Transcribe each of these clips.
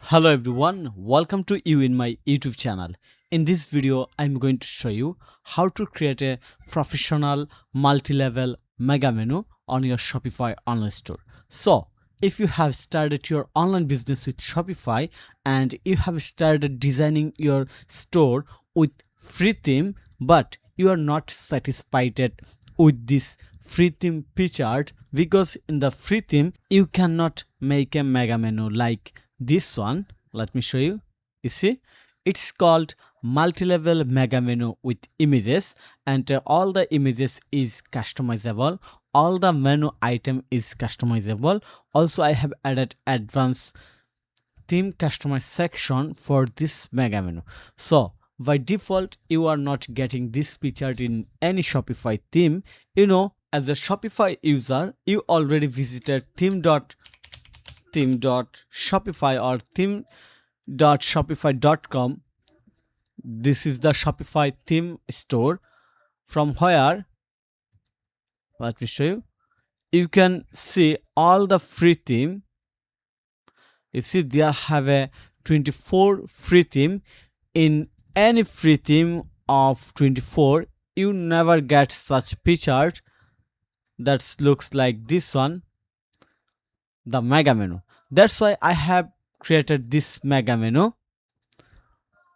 Hello everyone, welcome to you in my YouTube channel. In this video, I'm going to show you how to create a professional multi-level mega menu on your Shopify online store. So, if you have started your online business with Shopify and you have started designing your store with free theme, but you are not satisfied with this free theme picture because in the free theme you cannot make a mega menu like this one. Let me show you. You see, it's called multi-level mega menu with images, and all the images is customizable, all the menu item is customizable. Also, I have added advanced theme customize section for this mega menu. So by default you are not getting this featured in any Shopify theme. As a Shopify user, you already visited theme.shopify or theme.shopify.com. This is the Shopify theme store from where, let me show you can see all the free theme. You see there have a 24 free theme. In any free theme of 24 you never get such picture that looks like this one, the mega menu. That's why I have created this mega menu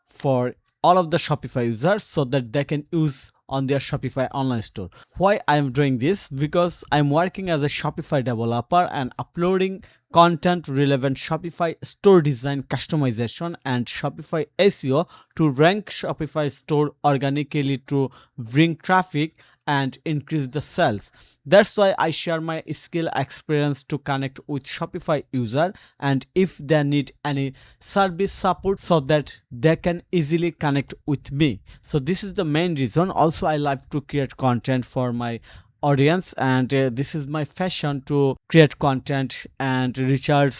for all of the Shopify users so that they can use on their Shopify online store. Why I am doing this? Because I'm working as a Shopify developer and uploading content relevant Shopify store design customization and Shopify SEO to rank Shopify store organically to bring traffic and increase the sales. That's why I share my skill experience to connect with Shopify user, and if they need any service support so that they can easily connect with me. So this is the main reason. Also, I like to create content for my audience, and this is my passion to create content and recharge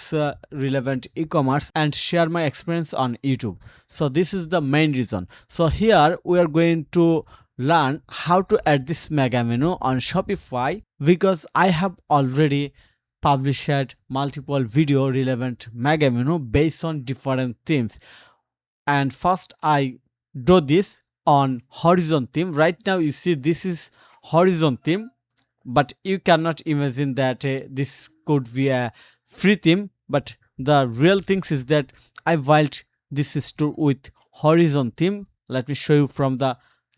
relevant e-commerce and share my experience on YouTube. So this is the main reason. So here we are going to learn how to add this mega menu on Shopify, because I have already published multiple video relevant mega menu based on different themes. And first I do this on horizon theme. Right now you see this is horizon theme, but you cannot imagine that this could be a free theme. But the real things is that I built this store with horizon theme. Let me show you from the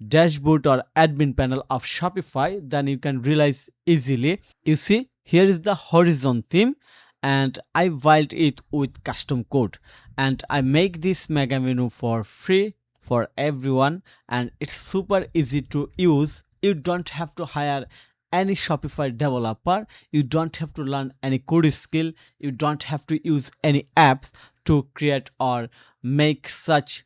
dashboard or admin panel of Shopify, then you can realize easily. You see here is the horizon theme and I built it with custom code, and I make this mega menu for free for everyone, and it's super easy to use. You don't have to hire any Shopify developer, you don't have to learn any code skill, you don't have to use any apps to create or make such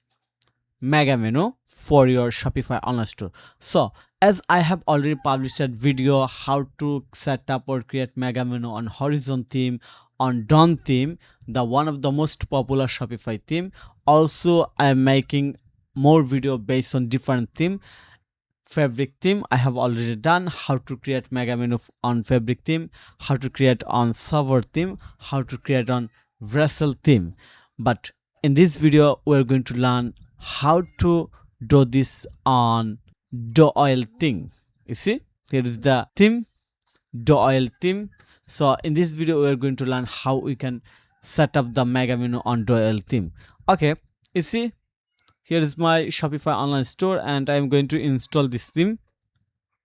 mega menu for your Shopify online store. So as I have already published a video how to set up or create mega menu on horizon theme, on dawn theme, the one of the most popular Shopify theme. Also I am making more video based on different theme. Fabric theme I have already done, how to create mega menu on fabric theme, how to create on server theme, how to create on vessel theme. But in this video we're going to learn how to do this on do oil theme. You see here is the theme, do oil theme. So in this video we are going to learn how we can set up the mega menu on do oil theme. Okay, you see here is my Shopify online store and I am going to install this theme.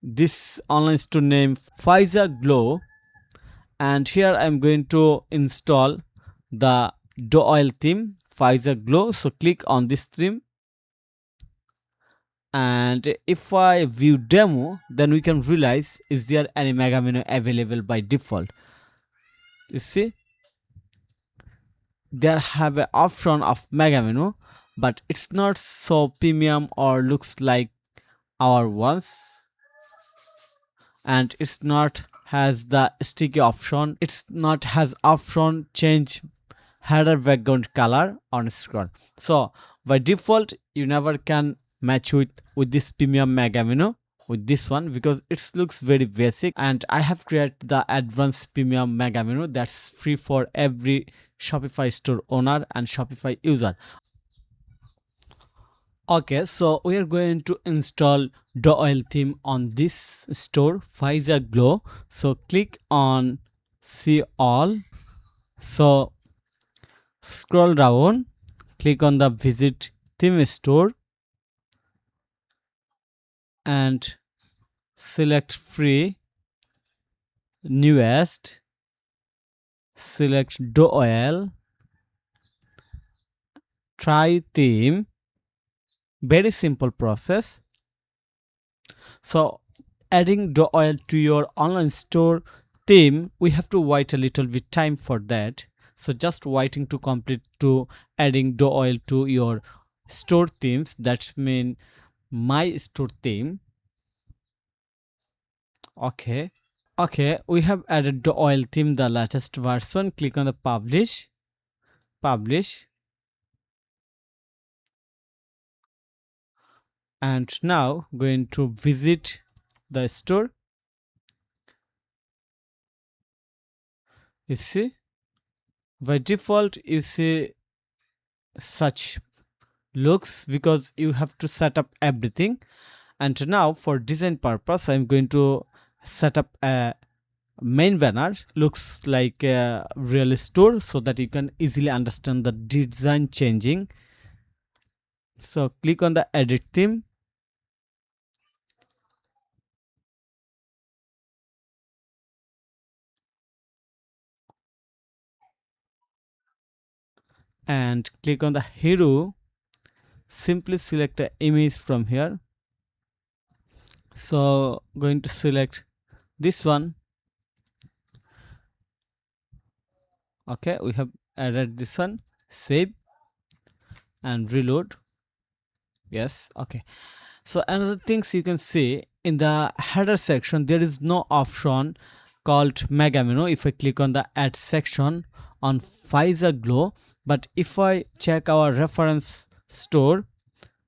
This online store name Pfizer Glow, and here I am going to install the do oil theme Pfizer Glow. So click on this theme, and if I view demo, then we can realize is there any mega menu available by default. You see there have an option of mega menu, but it's not so premium or looks like our ones, and it's not has the sticky option, it's not has option change header background color on screen. So by default you never can match with this premium mega menu with this one because it looks very basic, and I have created the advanced premium mega menu that's free for every Shopify store owner and Shopify user. Okay, so we are going to install the oil theme on this store, Pfizer Glow. So click on see all. So scroll down, click on the visit theme store and select free, newest, select do oil, try theme. Very simple process. So adding the oil to your online store theme, we have to wait a little bit time for that. So just waiting to complete to adding the oil to your store themes, that mean my store theme. Okay, we have added the oil theme, the latest version. Click on the publish, and now going to visit the store. You see, by default you see such looks because you have to set up everything. And now for design purpose, I'm going to set up a main banner looks like a real store so that you can easily understand the design changing. So click on the edit theme and click on the hero. Simply select an image from here. So going to select this one. Okay, we have added this one. Save and reload. Yes, okay. So another things you can see in the header section, there is no option called mega menu. If I click on the add section on Pfizer Glow, but if I check our reference store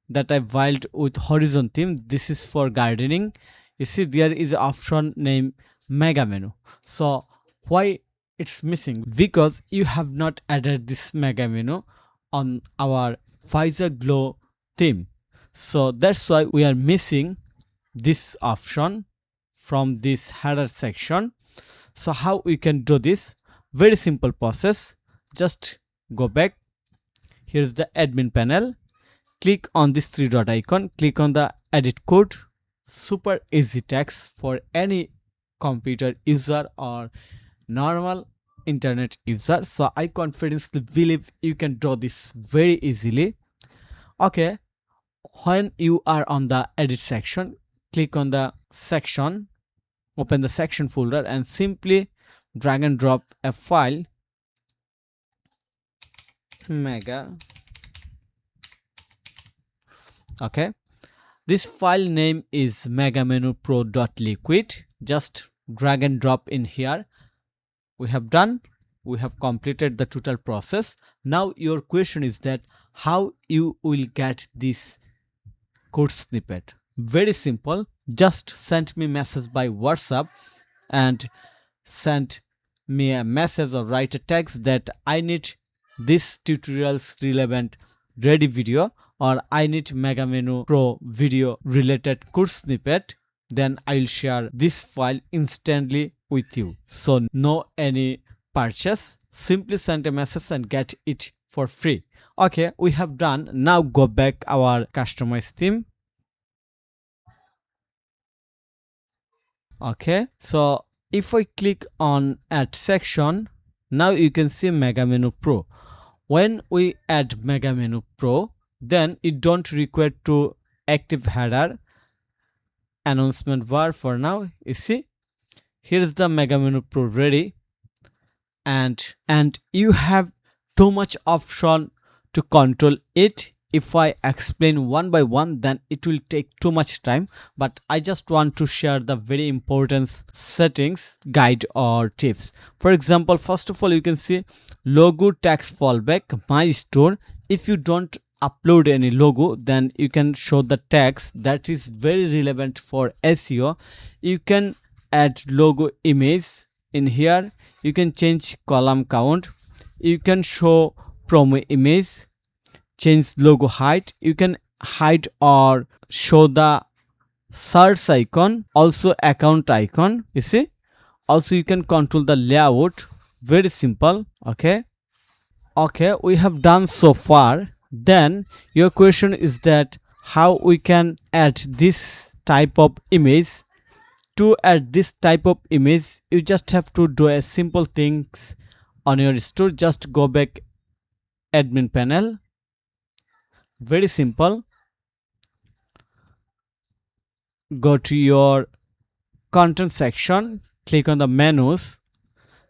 that I built with horizon theme, this is for gardening. You see there is an option named mega menu. So why it's missing? Because you have not added this mega menu on our Pfizer Glow theme. So that's why we are missing this option from this header section. So how we can do this? Very simple process. Just go back. Here's the admin panel. Click on this three dot icon. Click on the edit code. Super easy text for any computer user or normal internet user. So I confidently believe you can do this very easily. Okay, when you are on the edit section, click on the section, open the section folder and simply drag and drop a file, mega. Okay, this file name is megamenupro.liquid. Just drag and drop in here. We have done, we have completed the total process. Now your question is that how you will get this code snippet. Very simple. Just send me message by WhatsApp and send me a message or write a text that I need this tutorial's relevant ready video or I need Mega Menu Pro video related code snippet. Then I will share this file instantly with you. So no any purchase. Simply send a message and get it for free. Okay, we have done. Now go back our customized theme. Okay, so if I click on add section, now you can see Mega Menu Pro. When we add Mega Menu Pro, then it don't require to active header announcement bar for now. You see, here is the Mega Menu Pro ready, and you have too much option to control it. If I explain one by one, then it will take too much time, but I just want to share the very important settings guide or tips. For example, first of all, you can see logo text fallback my store. If you don't upload any logo, then you can show the text that is very relevant for SEO. You can add logo image in here. You can change column count. You can show promo image, change logo height. You can hide or show the search icon, also account icon, you see. Also you can control the layout. Very simple. Okay, we have done so far. Then your question is that how we can add this type of image. To add this type of image, you just have to do a simple things on your store. Just go back admin panel. Very simple. Go to your content section, click on the menus,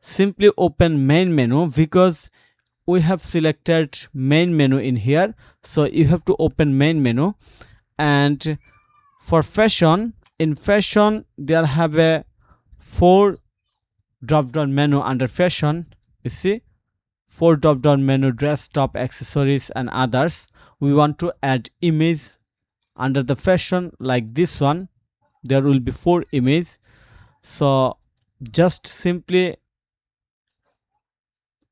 simply open main menu, because we have selected main menu in here, so you have to open main menu. And for fashion, in fashion there have a 4 drop down menu under fashion, you see, 4 drop down menu: dress, top, accessories and others. We want to add image under the fashion like this one. There will be 4 images, so just simply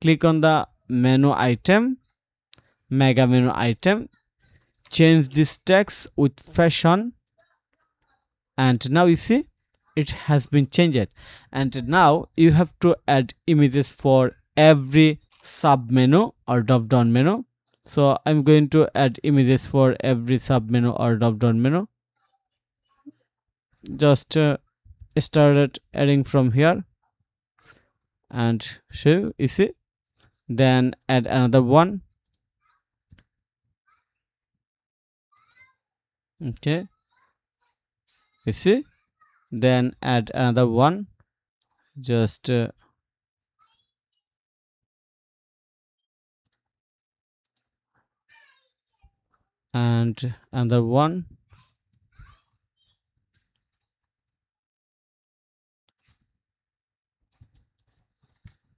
click on the menu item, mega menu item, change this text with fashion, and now you see it has been changed. And now you have to add images for every sub menu or drop down menu. So I'm going to add images for every sub menu or drop down menu. Just started adding from here, and so you see, then add another one. Okay, you see, then add another one. Just and another one.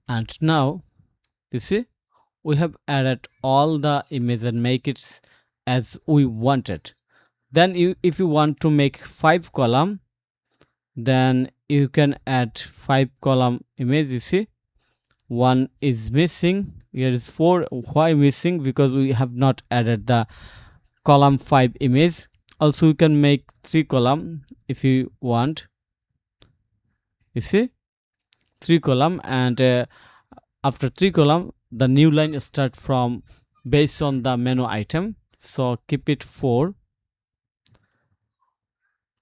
And now you see we have added all the image and make it as we wanted. Then if you want to make 5 column, then you can add 5 column image. You see, one is missing. Here is 4. Why missing? Because we have not added the column 5 image. Also you can make 3 column if you want. You see, 3 column, and after 3 column the new line start from based on the menu item, so keep it 4.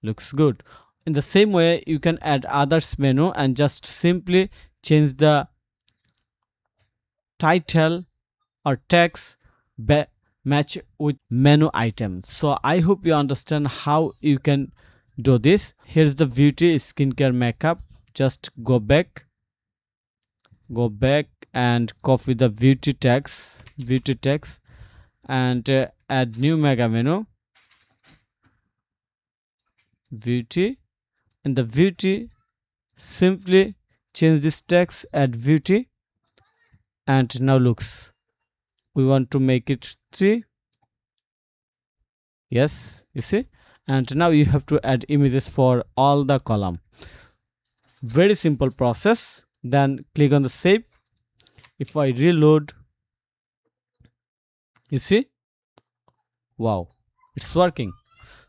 Looks good. In the same way you can add others menu and just simply change the title or text match with menu item. So I hope you understand how you can do this. Here's the beauty, skincare, makeup. Just go back and copy the beauty text and add new mega menu, beauty. In the beauty, simply change this text, add beauty, and now looks, we want to make it 3. Yes, you see, and now you have to add images for all the column. Very simple process. Then click on the save. If I reload, you see, wow, it's working.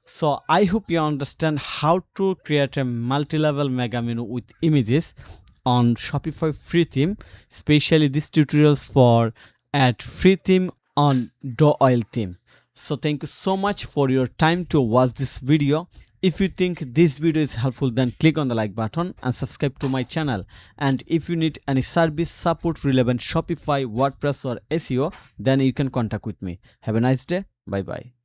So I hope you understand how to create a multi-level mega menu with images on Shopify free theme. Especially this tutorials for add free theme on Do Oil theme. So thank you so much for your time to watch this video. If you think this video is helpful, then click on the like button and subscribe to my channel. And if you need any service support relevant Shopify, WordPress or SEO, then you can contact with me. Have a nice day. Bye bye.